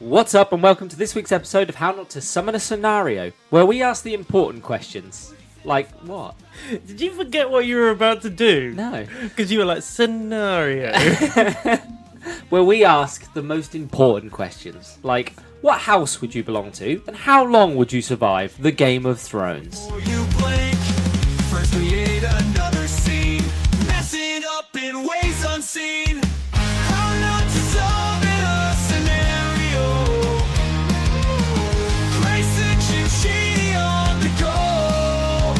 What's up, and welcome to this week's episode of How Not to Summon a Scenario, where we ask the important questions. Like, what? Did you forget what you were about to do? No. Because you were like, scenario. Where we ask the most important questions. Like, what house would you belong to, and how long would you survive the Game of Thrones? You blink, first create another scene, messing up in ways unseen. How not to solve in a scenario. Grayson, Jim, Sheen on the go.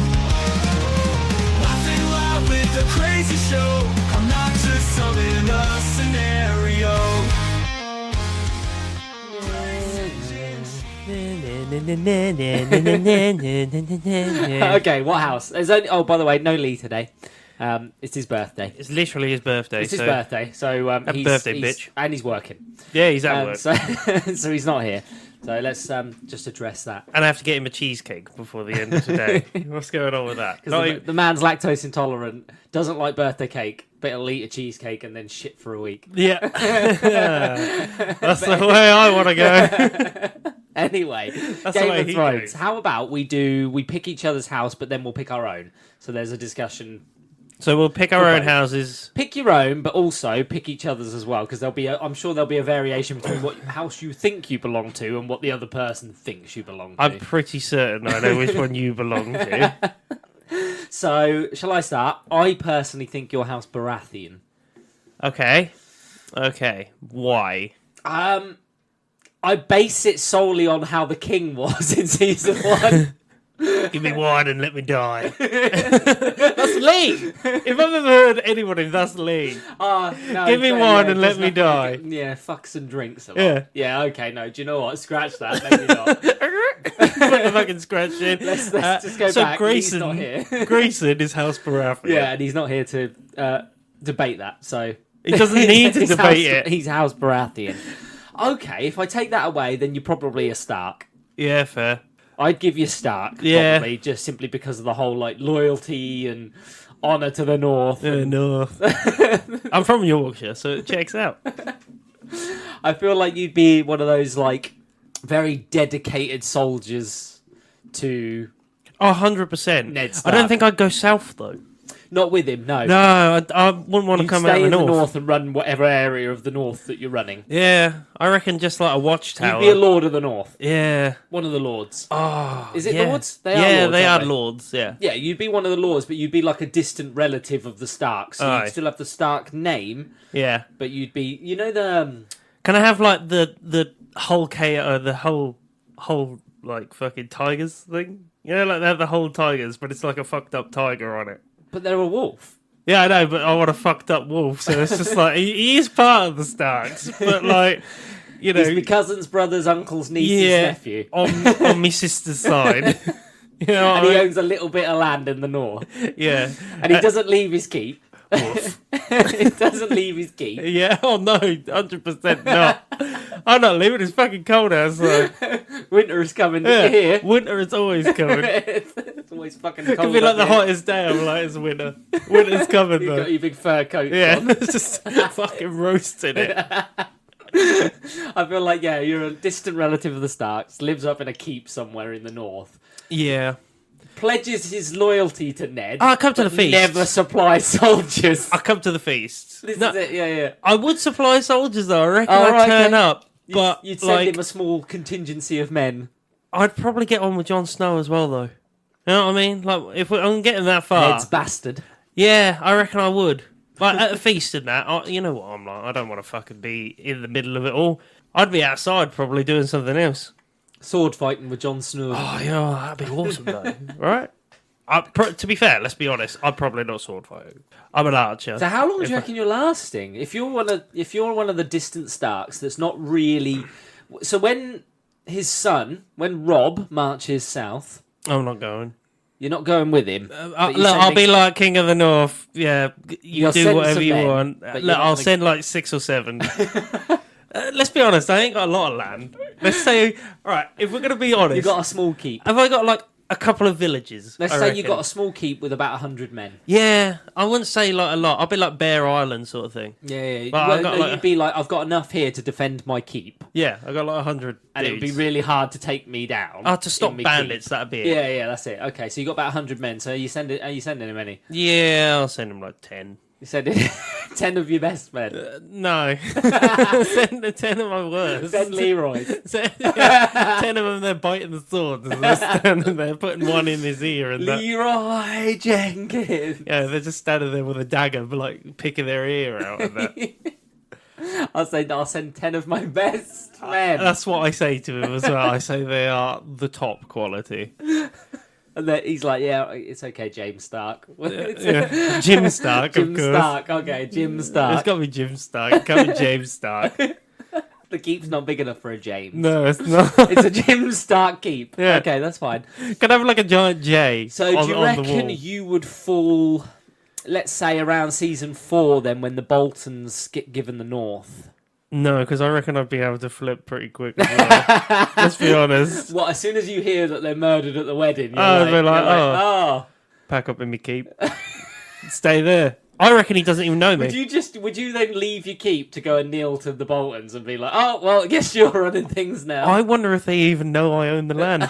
Laughing loud with the crazy show. How not to summon a scenario. Okay, what house? There's only, oh, by the way, no Lee today. It's his birthday. It's literally his birthday. It's his birthday, so Happy birthday, bitch. And he's working. Yeah, he's at work. So he's not here. So let's just address that. And I have to get him a cheesecake before the end of today. What's going on with that? Because the man's lactose intolerant, doesn't like birthday cake, but he'll eat a cheesecake and then shit for a week. Yeah. That's the way I want to go. Anyway, That's Game the way of he Thrones. goes. How about we pick each other's house, but then we'll pick our own. So there's a discussion. So we'll pick our own houses. Pick your own, but also pick each other's as well, because I'm sure there'll be a variation between what house you think you belong to and what the other person thinks you belong to. I'm pretty certain I know which one you belong to. So, shall I start? I personally think your house Baratheon. Okay. Why? I base it solely on how the king was in season 1. Give me one and let me die. That's Lee. If I've ever heard anybody, that's Lee. No, Give me one and let me die. Yeah, fucks and drinks a lot. Yeah. Yeah, okay, no, do you know what? Scratch that, maybe not. Put the fucking scratch in. Let's just go so back. Grayson, He's not here. Grayson is House Baratheon. Yeah, and he's not here to debate that, so... He doesn't need to He's debate it. He's House Baratheon. Okay, if I take that away, then you're probably a Stark. Yeah, fair. I'd give you Stark, Yeah. probably, just simply because of the whole like loyalty and honour to the North. No. I'm from Yorkshire, so it checks out. I feel like you'd be one of those like very dedicated soldiers to 100%. Ned I Stark. don't think I'd go south, though. not with him. No, No, I wouldn't want to You'd come stay out of in the the north. north and run whatever area of the north that you're running. Yeah, I reckon just like a watchtower. You'd be a lord of the north, Yeah. one of the lords. Oh, Is it yeah. lords? They yeah, are lords, they aren't are they? lords, yeah. Yeah, you'd be one of the lords, but you'd be like a distant relative of the Starks. So Aye. you'd still have the Stark name, Yeah. but you'd be, you know, the Can I have like the whole the whole like fucking tigers thing? You know, like they have the whole tigers, but it's like a fucked up tiger on it. but they're a wolf. Yeah, I know, but I want a fucked up wolf, so it's just like he is part of the Starks, but like you know, He's my cousin's brother's uncle's niece's nephew. on my sister's side. You know, And what he I mean? owns a little bit of land in the north. Yeah, And he doesn't leave his keep. wolf. He doesn't leave his keep. Yeah, oh no, 100% not. I'm not leaving. It's fucking cold outside. Winter is coming Yeah, here. winter is always coming. It's always fucking cold. Could be like up the here. hottest day. I'm like, it's winter. Winter's coming You've though. got your big fur coat Yeah, on. it's just fucking roasting it. I feel like, yeah, you're a distant relative of the Starks, lives up in a keep somewhere in the north, Yeah. pledges his loyalty to Ned. I'll come to the feast. Never supplies soldiers. I'll come to the feast. This No, is it, yeah. I would supply soldiers though. I reckon Oh, I'd right, turn okay. up. But You'd send like, him a small contingency of men. I'd probably get on with Jon Snow as well though. You know what I mean? Like, if I'm getting that far, Ned's bastard. yeah, I reckon I would. Like at a feast and that, you know what I'm like. I don't want to fucking be in the middle of it all. I'd be outside probably doing something else. Sword fighting with Jon Snow. Oh, yeah, that'd be awesome though, right? To be fair, let's be honest. I'm probably not sword fighting. I'm an archer. So how long do If you I- reckon you're lasting? If you're one of the distant Starks that's not really. So when Rob marches south, I'm not going. you're not going with him. but you're Look, I'll sending- be like King of the North. Yeah, you You'll do send whatever some you men, want. but you're Look, not I'll gonna- send like 6 or 7. Let's be honest. I ain't got a lot of land. Let's say, all right, if we're gonna be honest, You've got a small keep. have I got like a couple of villages. Let's I say you reckon. got a small keep with about 100 men. Yeah, I wouldn't say like a lot. I'll be like Bear Island sort of thing. Yeah. But Well, I've got, no, like- you'd be like, I've got enough here to defend my keep, Yeah, I got like 100. and it would be really hard to take me down. Oh, to stop in me bandits, keep. that'd be it. Yeah, that's it. Okay, so you got about 100 men. So are you sending him any? Yeah, I'll send them like 10. You sending 10 of your best men. No. Send the 10 of my worst. Send Leroy. 10 of them, they're biting the swords. And they're standing there, putting one in his ear. And that. Leroy Jenkins. Yeah, they're just standing there with a dagger, like picking their ear out. And that. I'll send 10 of my best men. That's what I say to him as well. I say they are the top quality. And then he's like, yeah, it's okay, James Stark. Yeah. Jim Stark, Jim of course. Stark, okay, Jim Stark. It's got to be Jim Stark. It can't be James Stark. The keep's not big enough for a James. No, it's not. It's a Jim Stark keep. Yeah. Okay, that's fine. Can I have like a giant J? So on, do you on the reckon wall? you would fall, let's say, around season 4 then, when the Boltons get given the North? No, because I reckon I'd be able to flip pretty quick as well. Let's be honest. What, as soon as you hear that they're murdered at the wedding, you're Oh, like, they're like, you're like, oh. Pack up in my keep. Stay there. I reckon he doesn't even know me. Would you then leave your keep to go and kneel to the Boltons and be like, oh, well, I guess you're running things now. I wonder if they even know I own the land.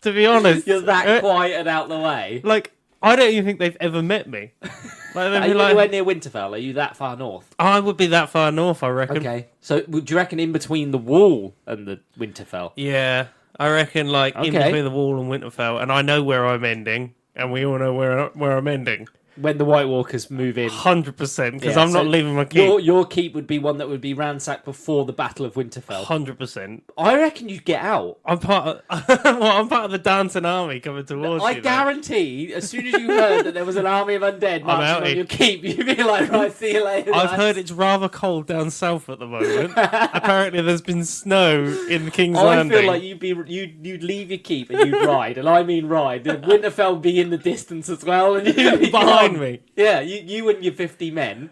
To be honest. You're that quiet and out the way. Like, I don't even think they've ever met me. Like, they'd Are be you like, anywhere near Winterfell? Are you that far north? I would be that far north, I reckon. Okay. So would you reckon in between the wall and the Winterfell? Yeah, I reckon like in Okay. between the wall and Winterfell, and I know where I'm ending, and we all know where I'm ending. When the White Walkers move in. 100%, because Yeah, I'm so not leaving my keep. Your keep would be one that would be ransacked before the Battle of Winterfell. 100%. I reckon you'd get out. I'm part of I'm part of the dancing army coming towards I you. though. guarantee, as soon as you heard that there was an army of undead marching outie. on your keep, you'd be like, right, see you later. I've lads." heard it's rather cold down south at the moment. Apparently, there's been snow in King's I Landing. feel like you'd leave your keep and you'd ride, and I mean ride. The Winterfell would be in the distance as well, and you'd be behind gone. me. Yeah, you and your 50 men.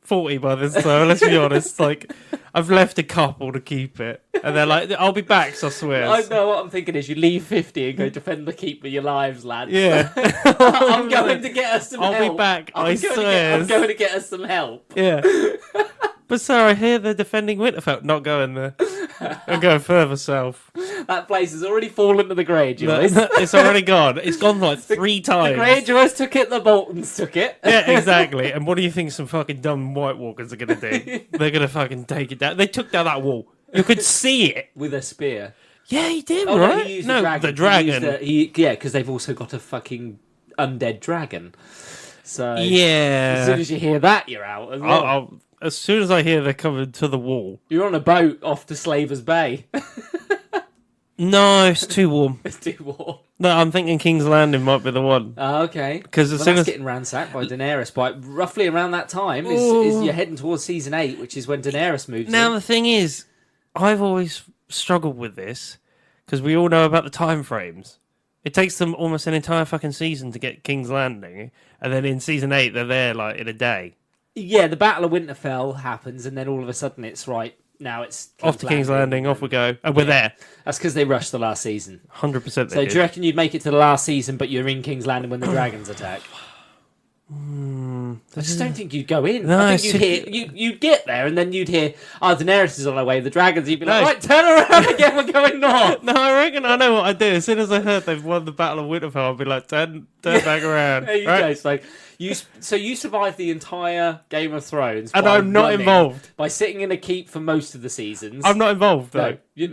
40 by this time. Let's be honest. Like, I've left a couple to keep it, and they're like, "I'll be back." So I swear. I know what I'm thinking is you leave 50 and go defend the keep with your lives, lads. Yeah. I'm going to get us some I'll help. be back. I'm I going swear. I'm going to get us some help. Yeah. But sir, I hear they're defending Winterfell. Not going there. I'm going further south. That place has already fallen to the Greyjoys. It's already gone. It's gone like 3 The times. Greyjoys took it, the Boltons took it. Yeah, exactly. And what do you think some fucking dumb White Walkers are going to do? They're going to fucking take it down. They took down that wall. You could see it. With a spear. Yeah, he did, Oh, right? no, he used No, the the dragon. dragon. Yeah, because they've also got a fucking undead dragon. So as soon Yeah. as you hear that, you're out as well. As soon as I hear they're coming to the wall. You're on a boat off to Slavers Bay. No, it's too warm. It's too warm. No, I'm thinking King's Landing might be the one. Okay. 'Cause as Well, soon that's as- getting ransacked by Daenerys. By roughly around that time is you're heading towards season 8, which is when Daenerys moves Now, in. the thing is, I've always struggled with this because we all know about the time frames. It takes them almost an entire fucking season to get King's Landing, and then in season 8 they're there like in a day. Yeah, the Battle of Winterfell happens, and then all of a sudden it's right. Now it's Off to King's Landing, off we go, and we're there. That's because they rushed the last season. 100% So they do you reckon you'd make it to the last season, but you're in King's Landing when the dragons attack? I just don't think you'd go in. No, I think you'd get there, and then you'd hear, "Oh, Daenerys is on her way." The dragons. You'd be like, No. "Right, turn around again. We're going north." No, I reckon I know what I'd do. As soon as I heard they've won the Battle of Winterfell, I'd be like, turn back around. There you Right? go. So you survived the entire Game of Thrones, And by I'm not running, involved. by sitting in a keep for most of the seasons. I'm not involved, though. You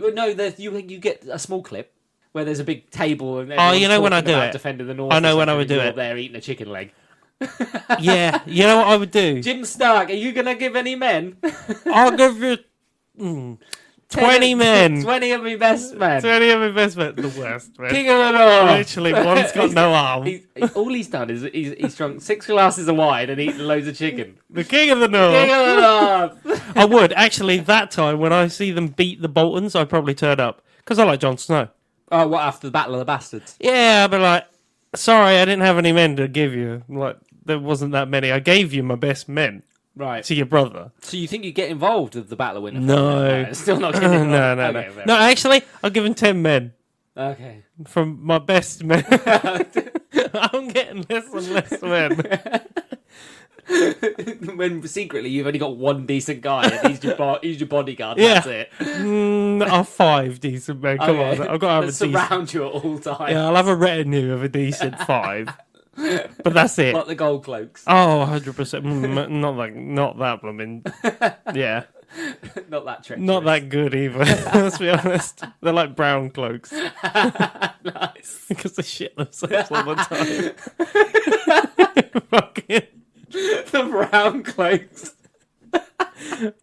get a small clip where there's a big table and Oh, you know when I talking do about it? defending the north. I know or when I something, would do and you're it. there eating a chicken leg. Yeah, you know what I would do? Jim Stark, are you gonna give any men? I'll give you 20 men. 20 of my best men. 20 of investment. The worst, man. King of the North. Literally, one's got no arm. All he's done is he's drunk 6 glasses of wine and eaten loads of chicken. The King of the King North. of the North. I would. Actually, that time, when I see them beat the Boltons, I'd probably turn up. Because I like Jon Snow. Oh, what, after the Battle of the Bastards? Yeah, I'd be like, sorry, I didn't have any men to give you. Like, there wasn't that many. I gave you my best men Right. to your brother. So you think you get involved with the Battle of Winterfell? No. Still not getting involved. No. Okay, fair No, actually, I'll give him 10 men. Okay. From my best men. I'm getting less and less men. When secretly you've only got one decent guy, and he's your bodyguard. Yeah. That's it. I'll 5 decent men. Come Okay. on, I've got to have a Let's decent. surround you at all times. Yeah, I'll have a retinue of a decent 5. But that's it. Like the gold cloaks. Oh, 100%. Not that blooming. Yeah. Not that trick. Not that good either. Let's be honest. They're like brown cloaks. Nice. Because they shit themselves all the time. Fucking The brown cloaks.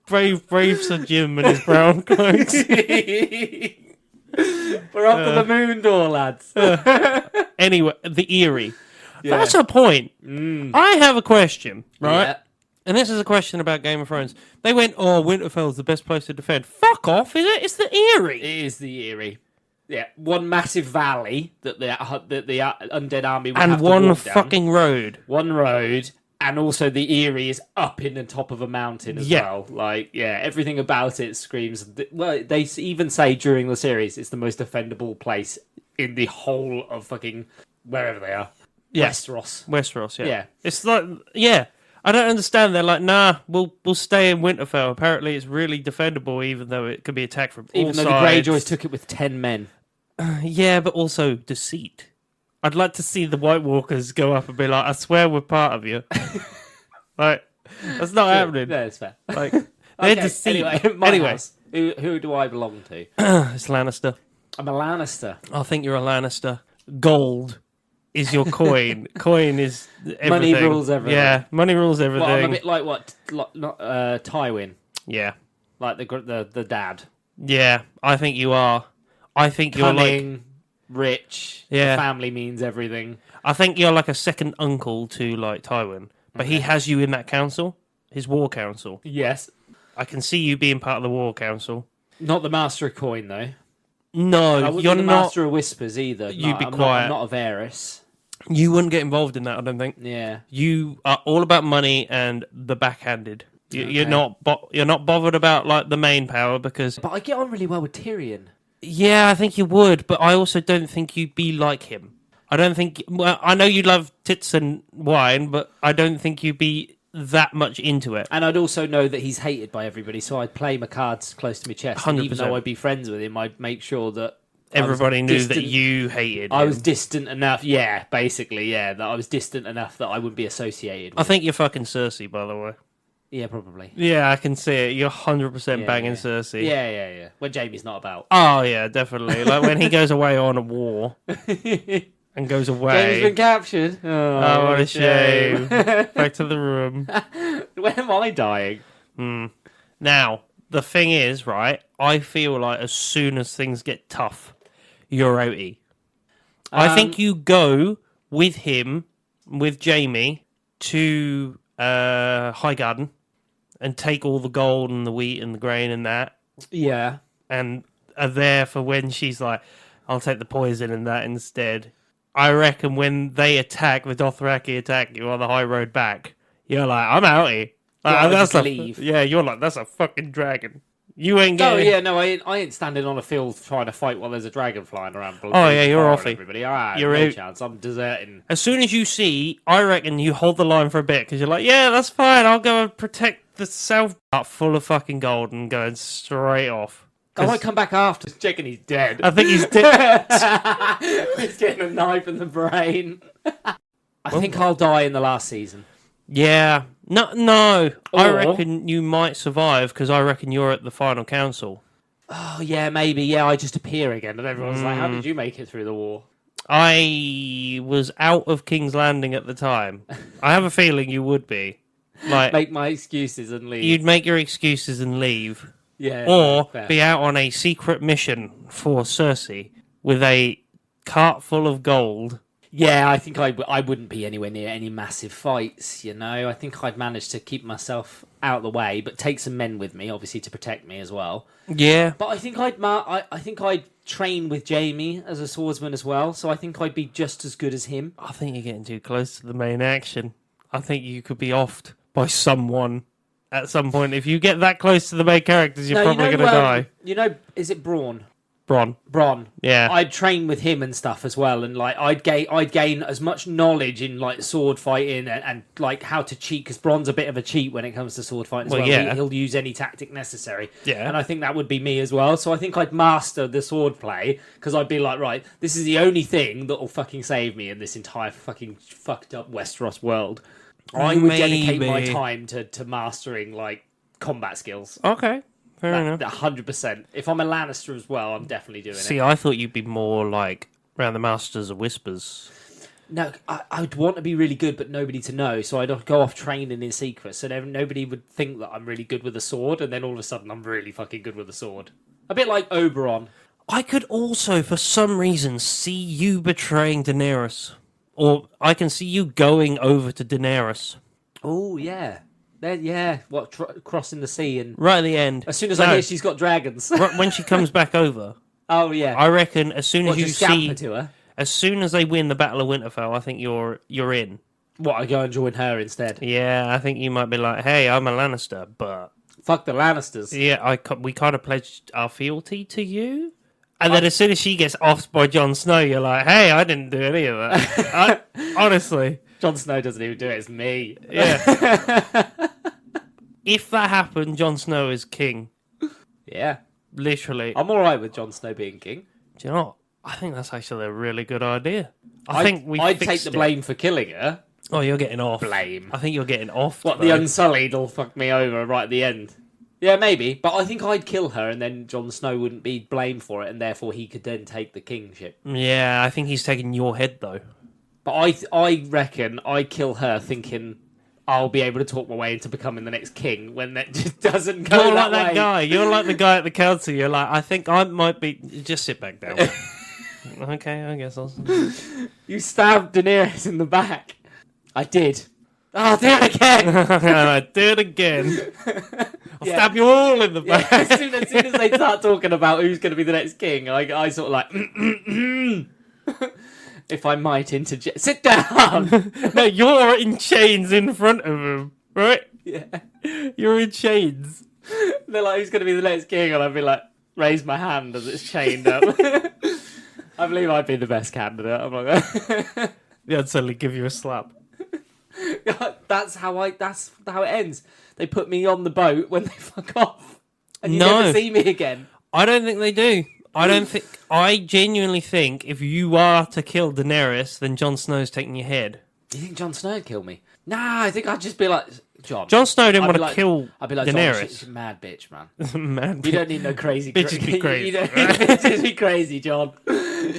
brave Sir Jim and his brown cloaks. We're up to the moon door, lads. Anyway, the Eerie. Yeah. That's a point. I have a question, right? Yeah. And this is a question about Game of Thrones. They went, Winterfell's the best place to defend. Fuck off, is it? It's the Eerie. It is the Eerie. Yeah, one massive valley that the undead army would And have to one walk down. fucking road. One road, and also the Eerie is up in the top of a mountain as well. Like, yeah, everything about it screams. Well, they even say during the series it's the most defendable place in the whole of fucking wherever they are. Yeah. Westeros, yeah. Yeah. It's like, yeah. I don't understand. They're like, nah, we'll stay in Winterfell. Apparently, it's really defendable, even though it could be attacked from all Even though sides. the Greyjoys took it with 10 men. Yeah, but also deceit. I'd like to see the White Walkers go up and be like, I swear we're part of you. Like, that's not happening. No, it's fair. Like, they're deceit. Anyway, house. Who do I belong to? It's Lannister. I'm a Lannister. I think you're a Lannister. Gold is your coin. Coin is everything. Money rules everything. Yeah, money rules everything. Well, I'm a bit like what? Not Tywin. Yeah. Like the dad. Yeah, I think you are. I think you're like... Cunning, rich. Yeah. The family means everything. I think you're like a second uncle to like Tywin, but he has you in that council, his war council. Yes. I can see you being part of the war council. Not the master of coin though. No, I wouldn't you're be the not. master of whispers either. You'd be I'm quiet. Not a Varys. You wouldn't get involved in that. I don't think. Yeah. You are all about money and the backhanded. You're Okay. You're not bothered about like the main power because. But I get on really well with Tyrion. Yeah, I think you would, but I also don't think you'd be like him. I don't think. Well, I know you love tits and wine, but I don't think you'd be that much into it. And I'd also know that he's hated by everybody, so I'd play my cards close to my chest. And even 100%. though I'd be friends with him, I'd make sure that Everybody knew that distant- you hated I him. was distant enough. Yeah, basically, yeah, that I was distant enough that I wouldn't be associated with. I think you're fucking Cersei, by the way. Yeah, probably. Yeah, I can see it. You're 100% Yeah, banging yeah. Cersei. Yeah. When Jamie's not about. Oh, yeah, definitely. Like when he goes away on a war and goes away. Jamie's been captured. Oh, what a shame. Back to the room. When am I dying? Now, the thing is, right, I feel like as soon as things get tough, you're outie. I think you go with him, with Jamie, to Highgarden and take all the gold and the wheat and the grain and that, Yeah. and are there for when she's like, I'll take the poison and that instead. I reckon when they attack, the Dothraki attack you on the high road back, you're like, I'm outie. I That's just a, leave. yeah, you're like, that's a fucking dragon. You ain't Oh getting... yeah, no, I ain't standing on a field trying to fight while there's a dragon flying around. Oh, yeah, you're firing offy. Everybody, all right, You're no out. chance. I'm deserting. As soon as you see, I reckon you hold the line for a bit because you're like, yeah, that's fine. I'll go and protect the south part full of fucking gold and going straight off. I might come back after checking he's dead. I think he's dead. He's getting a knife in the brain. I think I'll die in the last season. Yeah. No. I Or- reckon you might survive because I reckon you're at the final council. Oh yeah, maybe. Yeah, I just appear again, and everyone's like, "How did you make it through the war?" I was out of King's Landing at the time. I have a feeling you would be. Like, Make my excuses and leave. you'd make your excuses and leave. Yeah. Or fair. be out on a secret mission for Cersei with a cart full of gold. Yeah, I think I wouldn't be anywhere near any massive fights, you know. I think I'd manage to keep myself out of the way, but take some men with me, obviously, to protect me as well. Yeah. But I think I think I'd train with Jamie as a swordsman as well, so I think I'd be just as good as him. I think you're getting too close to the main action. I think you could be offed by someone at some point. If you get that close to the main characters, you're probably going to die. You know, is it Braun? Bronn. Yeah. I'd train with him and stuff as well, and like I'd gain as much knowledge in like sword fighting and like how to cheat, because Bronn's a bit of a cheat when it comes to sword fighting as well. Yeah. He'll use any tactic necessary. Yeah. And I think that would be me as well. So I think I'd master the sword play, because I'd be like, right, this is the only thing that will fucking save me in this entire fucking fucked up Westeros world. I would dedicate my time to mastering like combat skills. Okay. Fair enough. 100%. If I'm a Lannister as well, I'm definitely doing it. See, I thought you'd be more like around the Masters of Whispers. No, I'd want to be really good, but nobody to know. So I'd go off training in secret, so nobody would think that I'm really good with a sword, and then all of a sudden I'm really fucking good with a sword. A bit like Oberyn. I could also, for some reason, see you betraying Daenerys. Or I can see you going over to Daenerys. Oh, yeah. Crossing the sea, and Right at the end. as soon as I hear she's got dragons. When she comes back over. Oh, yeah. I reckon as soon as you just see... scamper to her? As soon as they win the Battle of Winterfell, I think you're in. What, I go and join her instead? Yeah, I think you might be like, hey, I'm a Lannister, but... Fuck the Lannisters. Yeah, we kind of pledged our fealty to you. And then as soon as she gets offed by Jon Snow, you're like, hey, I didn't do any of that. Honestly. Jon Snow doesn't even do it, it's me. Yeah. If that happened, Jon Snow is king. Yeah. Literally. I'm alright with Jon Snow being king. Do you know what? I think that's actually a really good idea. I'd take the blame for killing her. Oh, you're getting off. Blame. I think you're getting off. What, the Unsullied will fuck me over right at the end? Yeah, maybe. But I think I'd kill her, and then Jon Snow wouldn't be blamed for it, and therefore he could then take the kingship. Yeah, I think he's taking your head, though. But I reckon I'd kill her thinking I'll be able to talk my way into becoming the next king, when that just doesn't go You're that like way. that guy. You're like the guy at the council. You're like, I think I might be... Just sit back down. Okay, I guess I'll... You stabbed Daenerys in the back. I did. Oh, do it again! I do it again. I'll stab you all in the back. Yeah, as soon as they start talking about who's going to be the next king, I sort of like... If I might interject... Sit down! No, you're in chains in front of him, right? Yeah. You're in chains. They're like, who's going to be the next king? And I'd be like, raise my hand as it's chained up. I believe I'd be the best candidate. I'm like... Yeah, I'd suddenly give you a slap. That's how it ends. They put me on the boat when they fuck off, and you never see me again. I don't think they do. I genuinely think if you are to kill Daenerys, then Jon Snow's taking your head. Do you think Jon Snow would kill me? Nah, I think I'd just be like, Jon. Jon Snow didn't want to kill I'd be like, Daenerys. She's a mad bitch, man. Man, You don't need no crazy bitches be crazy. You don't need bitches be crazy, Jon.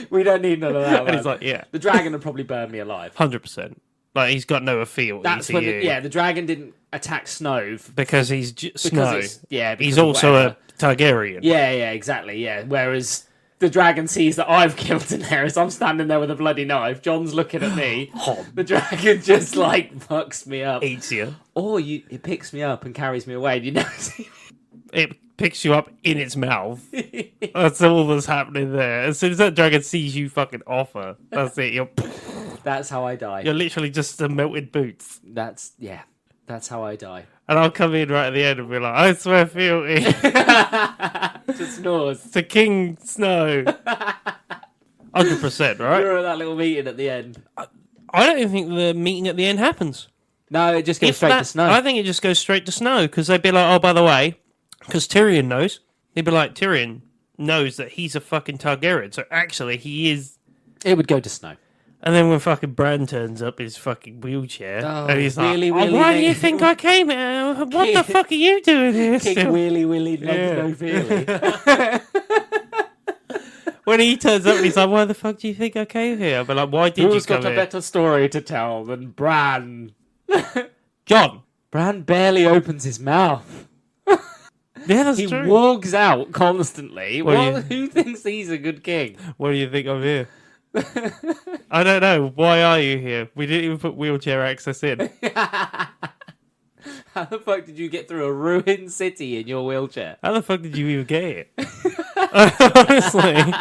We don't need none of that. And Man. he's like, yeah, The dragon would probably burn me alive. 100%. Like he's got no fealty That's to when, you. the dragon didn't attack Snow because he's Snow. Because He's of also whatever. a Targaryen. Yeah, exactly, yeah. Whereas the dragon sees that I've killed Daenerys, I'm standing there with a bloody knife, Jon's looking at me, the dragon just, like, fucks me up. Eats you. Or it picks me up and carries me away, and you never see It picks you up in its mouth. That's all that's happening there. As soon as that dragon sees you fucking offer, that's it. That's how I die. You're literally just a melted boots. That's how I die. And I'll come in right at the end and be like, I swear fealty Just snores. to King Snow. 100%, right? You're at that little meeting at the end. I don't even think the meeting at the end happens. No, it just goes straight to Snow. I think it just goes straight to Snow, because they'd be like, oh, by the way, because Tyrion knows. He'd be like, Tyrion knows that he's a fucking Targaryen, so actually he is... It would go to Snow. And then when fucking Bran turns up his fucking wheelchair, and he's like, really, why do you think I came here? What the fuck are you doing here King still? Willy no feely. When he turns up and he's like, why the fuck do you think I came here? I'll be like, why did Who's you come got a here? better story to tell than Bran? John. Bran barely opens his mouth. Yeah, that's He true. walks out constantly. Well, Who thinks he's a good king? Why do you think I'm here? I don't know. Why are you here? We didn't even put wheelchair access in. How the fuck did you get through a ruined city in your wheelchair? How the fuck did you even get it? Honestly.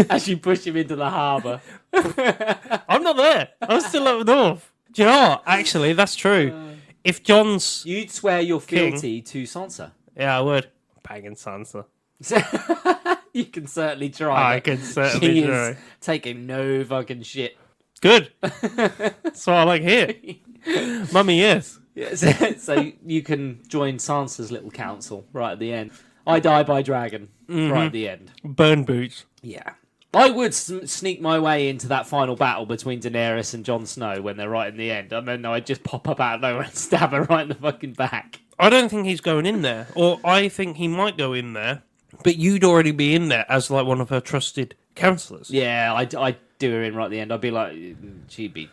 As you push him into the harbour. I'm not there. I'm still up north. Do you know what? Actually, that's true. If John's... You'd swear your fealty to Sansa. Yeah, I would. Banging Sansa. You can certainly try. I can She certainly is try. taking no fucking shit. Good. That's what I like here. Mummy, yes. Yeah, so you can join Sansa's little council right at the end. I die by dragon right at the end. Burn boots. Yeah. I would sneak my way into that final battle between Daenerys and Jon Snow when they're right in the end. And then I'd just pop up out of nowhere and stab her right in the fucking back. I don't think he's going in there. Or I think he might go in there, but you'd already be in there as like one of her trusted counsellors. Yeah, I'd do her in right at the end. I'd be like,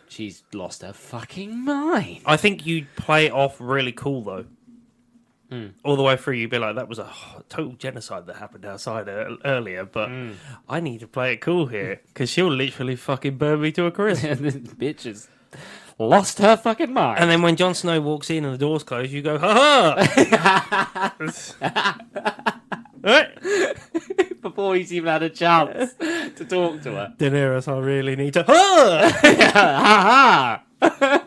she's lost her fucking mind. I think you'd play it off really cool, though. All the way through, you'd be like, that was a total genocide that happened outside earlier, but I need to play it cool here, because she'll literally fucking burn me to a crisp. And this bitch has lost her fucking mind. And then when Jon Snow walks in and the door's closed, you go, ha ha! Right? Before he's even had a chance to talk to her. Daenerys, I really need to. Ha! Ha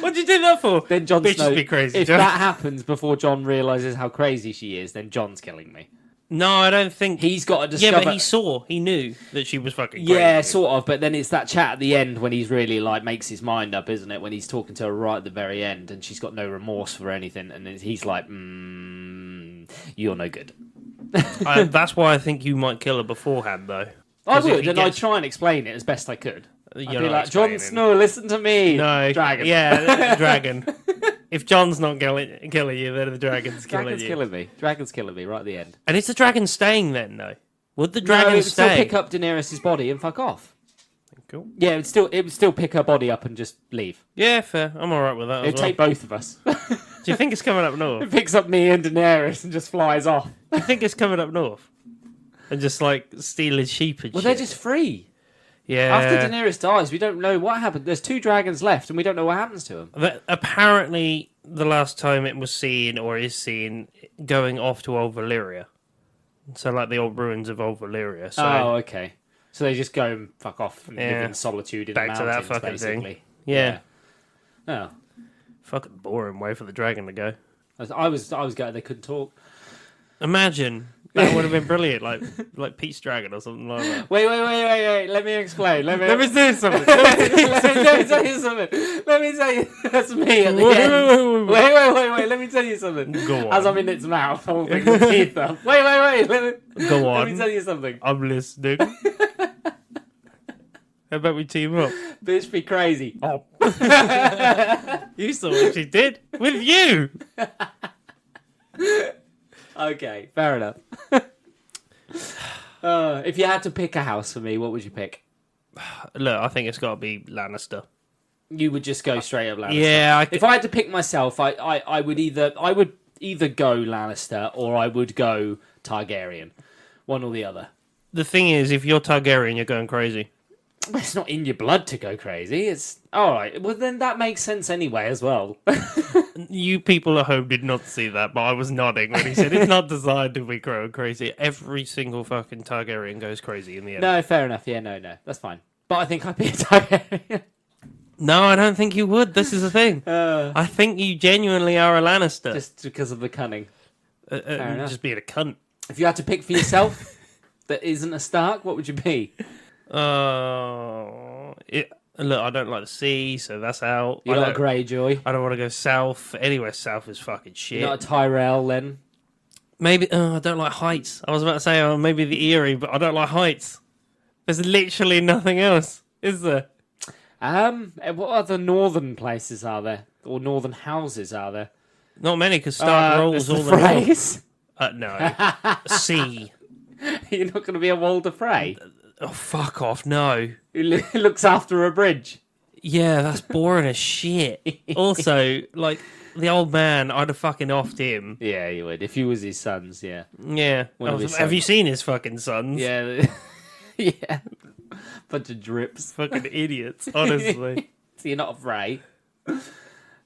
What'd you do that for? Then Jon Bitches Snow. be crazy, If Jon. that happens before Jon realizes how crazy she is, then Jon's killing me. No, I don't think. He's got to discover. Yeah, but he knew that she was fucking crazy. Yeah, sort of. But then it's that chat at the end when he's really like makes his mind up, isn't it? When he's talking to her right at the very end, and she's got no remorse for anything, and then he's like, "You're no good." That's why I think you might kill her beforehand, though. I 'Cause if would, he and I'd gets- try and explain it as best I could. I'd You're be not like, Jon explaining. Snow, listen to me. No, Dragon. Yeah, dragon. If Jon's not killing you, then the dragon's killing Dragon's you. killing me. Dragon's killing me right at the end. And is the dragon staying then, though? Would the dragon No, it would still stay? pick up Daenerys' body and fuck off. Cool. Yeah, it would still pick her body up and just leave. Yeah, fair. I'm alright with that. It'd As well. take both of us. Do you think it's coming up north? It picks up me and Daenerys and just flies off. Do you think it's coming up north? And just like stealing sheep and Well, shit? they're just free. Yeah. After Daenerys dies, we don't know what happened. There's 2 dragons left, and we don't know what happens to them. Apparently, the last time it was seen, or is seen, going off to Old Valyria. So, like the old ruins of Old Valyria. So, Oh, okay. So they just go and fuck off and live Yeah. in solitude in Back the to that mountains, fucking basically. thing. Yeah. Oh. Fucking boring way for the dragon to go. I was gutted they couldn't talk. Imagine. That would have been brilliant. Like Pete's Dragon or something like that. Wait. Let me explain. Let me say something. let me tell you something. Let me tell you. That's me at the end. Wait. Let me tell you something. Go on. As I'm in its mouth, holding the teeth up. Wait. Go Let me on. tell you something. I'm listening. How about we team up? Bitch be crazy. Oh. You saw what she did with you. Okay, fair enough. If you had to pick a house for me, what would you pick? Look, I think it's got to be Lannister. You would just go straight up Lannister. Yeah, If I had to pick myself, I would either go Lannister or I would go Targaryen. One or the other. The thing is, if you're Targaryen, you're going crazy. Well, it's not in your blood to go crazy. It's all right. Well, then that makes sense anyway as well. You people at home did not see that, but I was nodding when he said it's not designed to be going crazy. Every single fucking Targaryen goes crazy in the end. No, fair enough. Yeah, no, that's fine. But I think I'd be a Targaryen. No, I don't think you would. This is the thing. I think you genuinely are a Lannister. Just because of the cunning. enough. Just being a cunt. If you had to pick for yourself that isn't a Stark, what would you be? Look, I don't like the sea, so that's out. You're not a Greyjoy. I don't want to go south. Anywhere south is fucking shit. You're not a Tyrell then. Maybe I don't like heights. I was about to say maybe the Eyrie, but I don't like heights. There's literally nothing else, is there? What other northern places are there? Or northern houses are there? Not many, because Stark rolls there's all the the way. Freys. No. Sea. You're not going to be a Walder Frey Oh, fuck off, no. who looks after a bridge. Yeah, that's boring as shit. Also, like, the old man, I'd have fucking offed him. Yeah, you would. If you was his sons, yeah. Yeah. One of his Have you sons. seen his fucking sons? Yeah. Yeah. Bunch of drips. Fucking idiots, honestly. So you're not a Frey.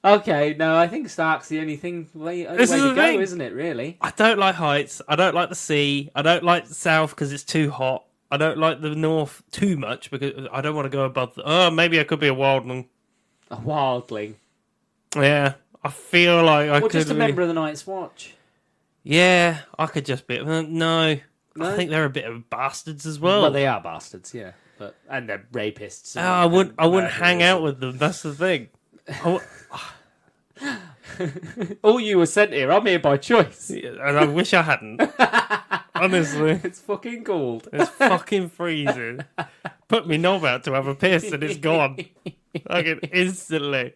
Okay, no, I think Stark's the only only way This is to the go, thing. isn't it, really? I don't like heights. I don't like the sea. I don't like the south because it's too hot. I don't like the north too much because I don't want to go above maybe I could be a wildling. A wildling. Yeah. I feel like I Or could just a be... member of the Night's Watch. Yeah, I could just be... no. I think they're a bit of bastards as well. Well, they are bastards, yeah. And they're rapists. I wouldn't hang out with them. That's the thing. All you were sent here. I'm here by choice. And I wish I hadn't. Honestly. It's fucking cold. It's fucking freezing. Put me knob out to have a piss and it's gone. Fucking instantly.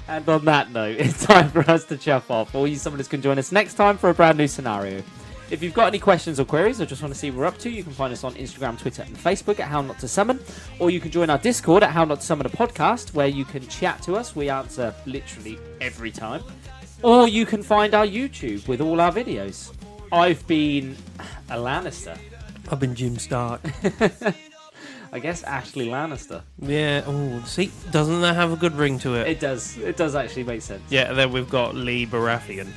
And on that note, it's time for us to chuff off. All you summoners can join us next time for a brand new scenario. If you've got any questions or queries or just want to see what we're up to, you can find us on Instagram, Twitter and Facebook at How Not To Summon. Or you can join our Discord at How Not To Summon a Podcast, where you can chat to us. We answer literally every time. Or you can find our YouTube with all our videos. I've been a Lannister. I've been Jim Stark. I guess Ashley Lannister. Yeah, oh, see, doesn't that have a good ring to it? It does. It does actually make sense. Yeah, and then we've got Lee Baratheon.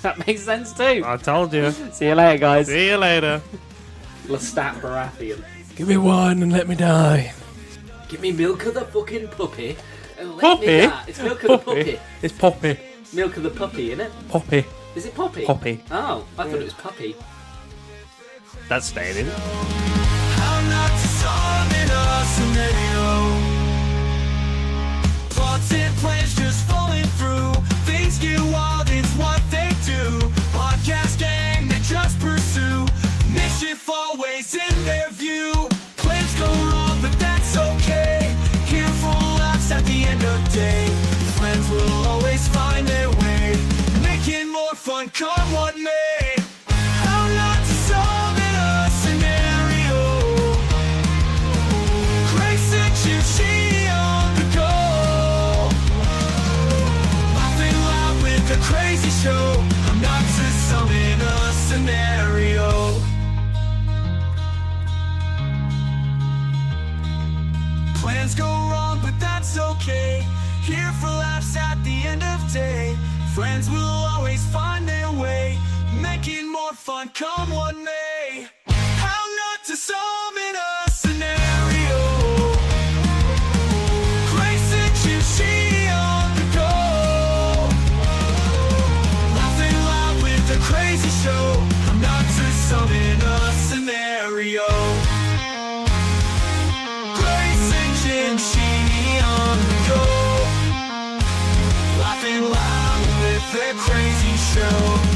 That makes sense too. I told you. See you later, guys. See you later. Lestat Baratheon. Give me wine and let me die. Give me milk of the fucking puppy. And let Puppy? me die. It's milk of the puppy. It's Poppy. Milk of the puppy, innit? Poppy. Is it Poppy? Poppy. Oh, I thought it was puppy. That's staying in. How not to summon a scenario. Plots and plans just falling through. Things get wild, it's what they do. Podcast gang, they just pursue. Mischief always in their view. Plans go wrong, but that's okay. Here for laughs at the end of day. Friends will always find their way. Making more fun, come what may. How not to summon a scenario. Grace and Jim and Sheen on the go. Laughing loud with the crazy show. I'm not to summon a scenario. Plans go wrong, but that's okay. Here for laughs at the end of day. Friends will always find their way. Making more fun, come what may. How not to summon a scenario. Grace and Jim and Sheen on the go. Laughing loud with the crazy show. I'm not to summon a scenario. Grace and Jim and Sheen on the go. Laughing loud with their crazy show.